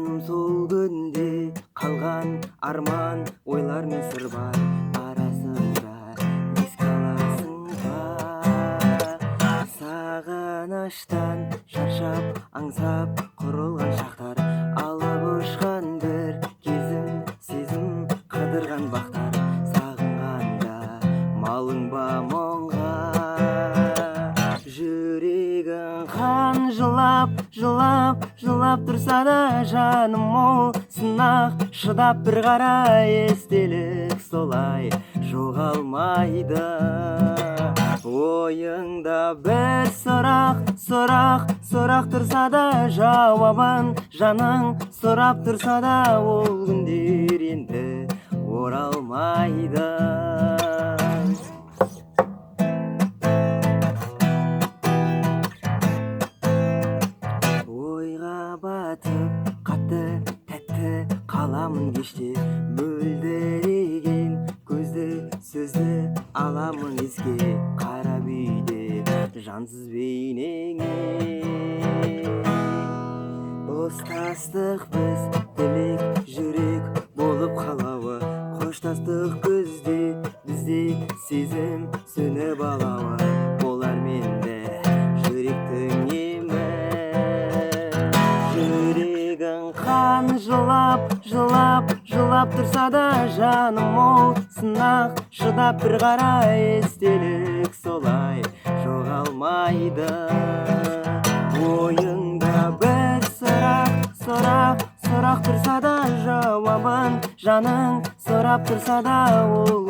жаным сол күнде қалған арман ойлар мен сыр бар арасында еске аласың ба сағыныштан шаршап аңсап құрылған шақтар алып ұшқан бір кезім сезім қыдырған бақтар сағынғанда малың ба мұңға жүрегің қан жылап тұрса да жаным ол сынақ шыдап бір қара естелік солай жоғалмайды ойыңда бір сұрақ тұрса да жауабын жаның сұрап тұрса да ол күндер енді оралмайды батып қатты тәтті қаламын кеште мөлдіреген көзді сөзді аламын еске қарап үйде жансыз бейнеңе достастық біз тілек жүрек болып қалауы қоштастық күзде бізде сезім сөніп алауы болар менде жүректің емі жүрегің қан жылап тұрса да жаным ол сынақ шыдап бір қара естелік солай жоғалмайды ойыңда бір сұрақ тұрса да жауабын жаның сұрап тұрса да ол